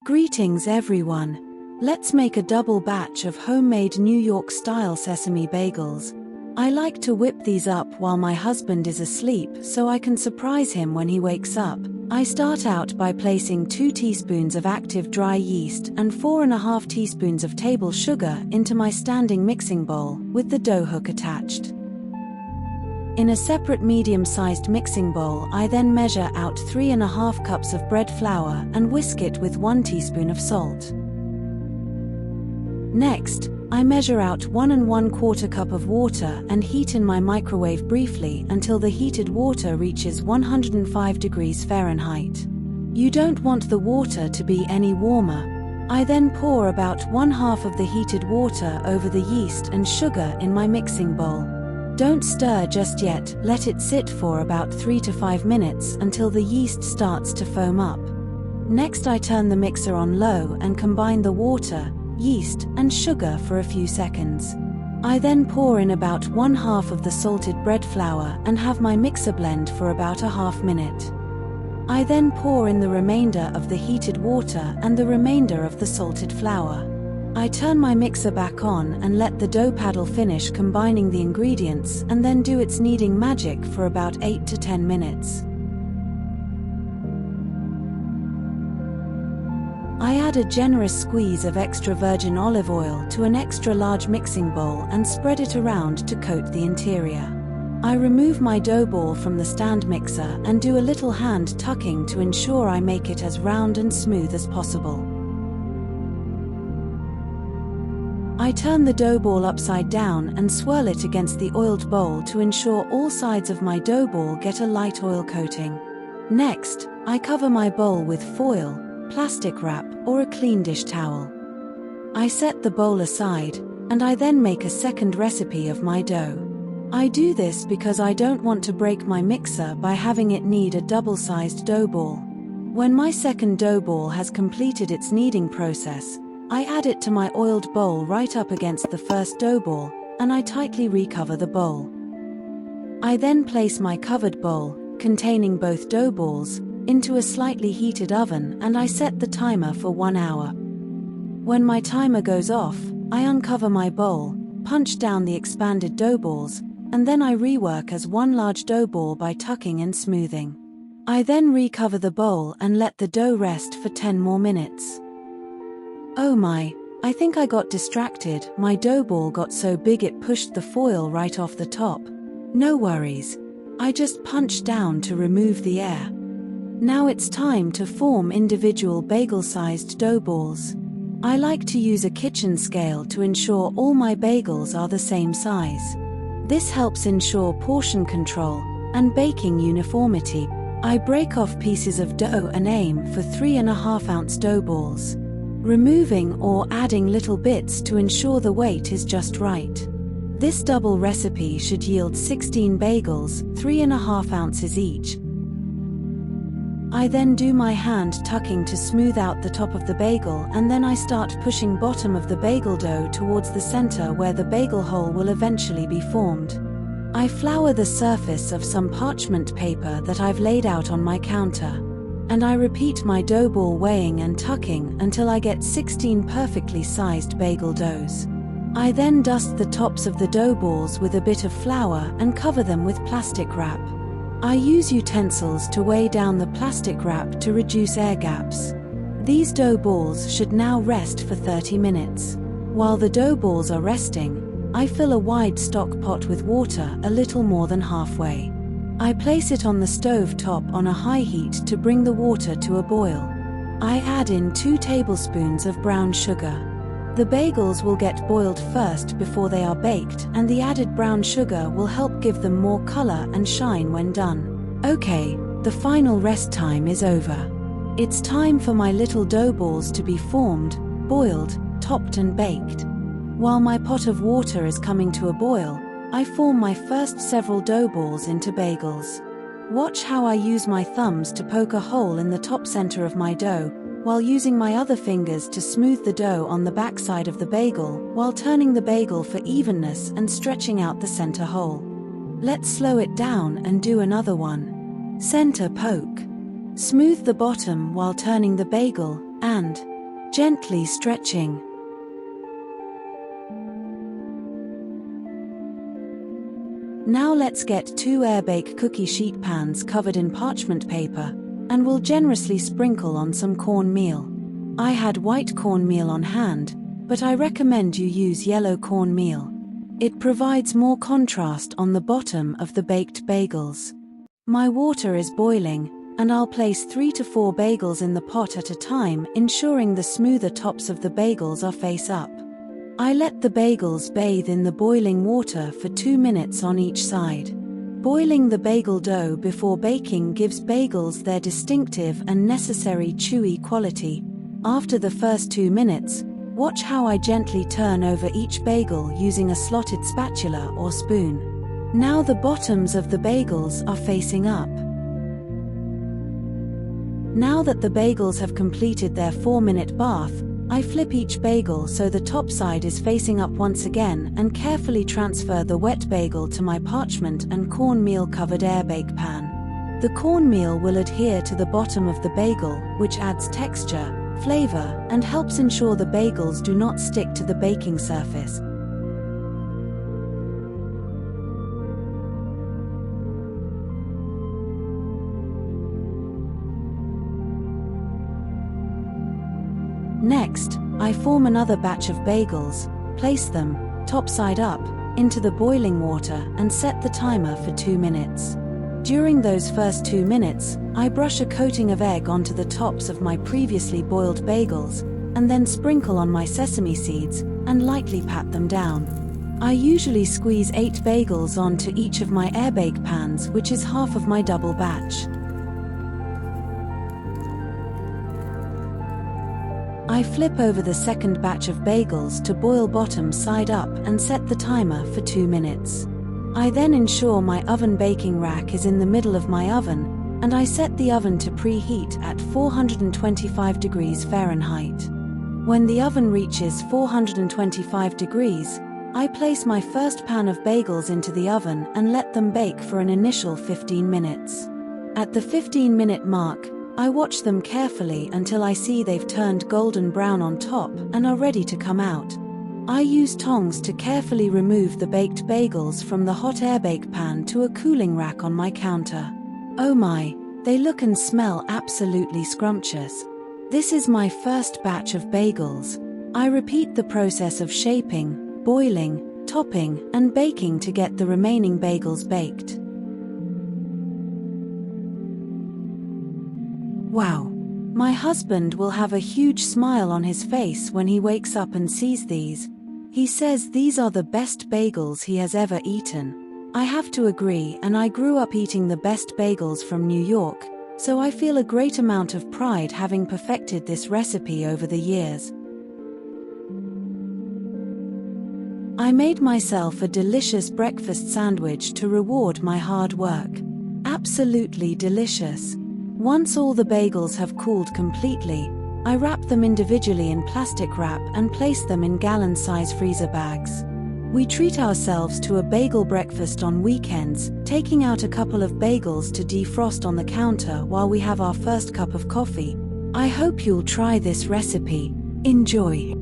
Greetings everyone. Let's make a double batch of homemade New York-style sesame bagels. I like to whip these up while my husband is asleep so I can surprise him when he wakes up. I start out by placing 2 teaspoons of active dry yeast and 4½ teaspoons of table sugar into my standing mixing bowl with the dough hook attached. In a separate medium-sized mixing bowl, I then measure out 3½ cups of bread flour and whisk it with 1 teaspoon of salt. Next, I measure out 1 1/4 cup of water and heat in my microwave briefly until the heated water reaches 105 degrees Fahrenheit. You don't want the water to be any warmer. I then pour about 1/2 of the heated water over the yeast and sugar in my mixing bowl. Don't stir just yet, let it sit for about 3 to 5 minutes until the yeast starts to foam up. Next, I turn the mixer on low and combine the water, yeast, and sugar for a few seconds. I then pour in about 1/2 of the salted bread flour and have my mixer blend for about a half minute. I then pour in the remainder of the heated water and the remainder of the salted flour. I turn my mixer back on and let the dough paddle finish combining the ingredients and then do its kneading magic for about 8 to 10 minutes. I add a generous squeeze of extra virgin olive oil to an extra large mixing bowl and spread it around to coat the interior. I remove my dough ball from the stand mixer and do a little hand tucking to ensure I make it as round and smooth as possible. I turn the dough ball upside down and swirl it against the oiled bowl to ensure all sides of my dough ball get a light oil coating. Next, I cover my bowl with foil, plastic wrap, or a clean dish towel. I set the bowl aside, and I then make a second recipe of my dough. I do this because I don't want to break my mixer by having it knead a double-sized dough ball. When my second dough ball has completed its kneading process, I add it to my oiled bowl right up against the first dough ball, and I tightly recover the bowl. I then place my covered bowl, containing both dough balls, into a slightly heated oven and I set the timer for 1 hour. When my timer goes off, I uncover my bowl, punch down the expanded dough balls, and then I rework as one large dough ball by tucking and smoothing. I then recover the bowl and let the dough rest for 10 more minutes. Oh my, I think I got distracted. My dough ball got so big it pushed the foil right off the top. No worries. I just punched down to remove the air. Now it's time to form individual bagel-sized dough balls. I like to use a kitchen scale to ensure all my bagels are the same size. This helps ensure portion control and baking uniformity. I break off pieces of dough and aim for 3½ ounce dough balls, removing or adding little bits to ensure the weight is just right. This double recipe should yield 16 bagels, 3½ ounces each. I then do my hand tucking to smooth out the top of the bagel, and then I start pushing bottom of the bagel dough towards the center where the bagel hole will eventually be formed. I flour the surface of some parchment paper that I've laid out on my counter, and I repeat my dough ball weighing and tucking until I get 16 perfectly sized bagel doughs. I then dust the tops of the dough balls with a bit of flour and cover them with plastic wrap. I use utensils to weigh down the plastic wrap to reduce air gaps. These dough balls should now rest for 30 minutes. While the dough balls are resting, I fill a wide stock pot with water a little more than halfway. I place it on the stove top on a high heat to bring the water to a boil. I add in 2 tablespoons of brown sugar. The bagels will get boiled first before they are baked, and the added brown sugar will help give them more color and shine when done. Okay, the final rest time is over. It's time for my little dough balls to be formed, boiled, topped and baked. While my pot of water is coming to a boil, I form my first several dough balls into bagels. Watch how I use my thumbs to poke a hole in the top center of my dough, while using my other fingers to smooth the dough on the back side of the bagel, while turning the bagel for evenness and stretching out the center hole. Let's slow it down and do another one. Center poke. Smooth the bottom while turning the bagel, and gently stretching. Now let's get 2 air-bake cookie sheet pans covered in parchment paper, and we'll generously sprinkle on some cornmeal. I had white cornmeal on hand, but I recommend you use yellow cornmeal. It provides more contrast on the bottom of the baked bagels. My water is boiling, and I'll place 3 to 4 bagels in the pot at a time, ensuring the smoother tops of the bagels are face up. I let the bagels bathe in the boiling water for 2 minutes on each side. Boiling the bagel dough before baking gives bagels their distinctive and necessary chewy quality. After the first 2 minutes, watch how I gently turn over each bagel using a slotted spatula or spoon. Now the bottoms of the bagels are facing up. Now that the bagels have completed their 4-minute bath, I flip each bagel so the top side is facing up once again and carefully transfer the wet bagel to my parchment and cornmeal covered air-bake pan. The cornmeal will adhere to the bottom of the bagel, which adds texture, flavor, and helps ensure the bagels do not stick to the baking surface. Next, I form another batch of bagels, place them, top side up, into the boiling water and set the timer for 2 minutes. During those first 2 minutes, I brush a coating of egg onto the tops of my previously boiled bagels, and then sprinkle on my sesame seeds, and lightly pat them down. I usually squeeze 8 bagels onto each of my air-bake pans, which is half of my double batch. I flip over the second batch of bagels to boil bottom side up and set the timer for 2 minutes. I then ensure my oven baking rack is in the middle of my oven, and I set the oven to preheat at 425 degrees Fahrenheit. When the oven reaches 425 degrees, I place my first pan of bagels into the oven and let them bake for an initial 15 minutes. At the 15-minute mark, I watch them carefully until I see they've turned golden brown on top and are ready to come out. I use tongs to carefully remove the baked bagels from the hot air-bake pan to a cooling rack on my counter. Oh my, they look and smell absolutely scrumptious. This is my first batch of bagels. I repeat the process of shaping, boiling, topping, and baking to get the remaining bagels baked. Wow! My husband will have a huge smile on his face when he wakes up and sees these. He says these are the best bagels he has ever eaten. I have to agree, and I grew up eating the best bagels from New York, so I feel a great amount of pride having perfected this recipe over the years. I made myself a delicious breakfast sandwich to reward my hard work. Absolutely delicious. Once all the bagels have cooled completely, I wrap them individually in plastic wrap and place them in gallon-size freezer bags. We treat ourselves to a bagel breakfast on weekends, taking out a couple of bagels to defrost on the counter while we have our first cup of coffee. I hope you'll try this recipe. Enjoy!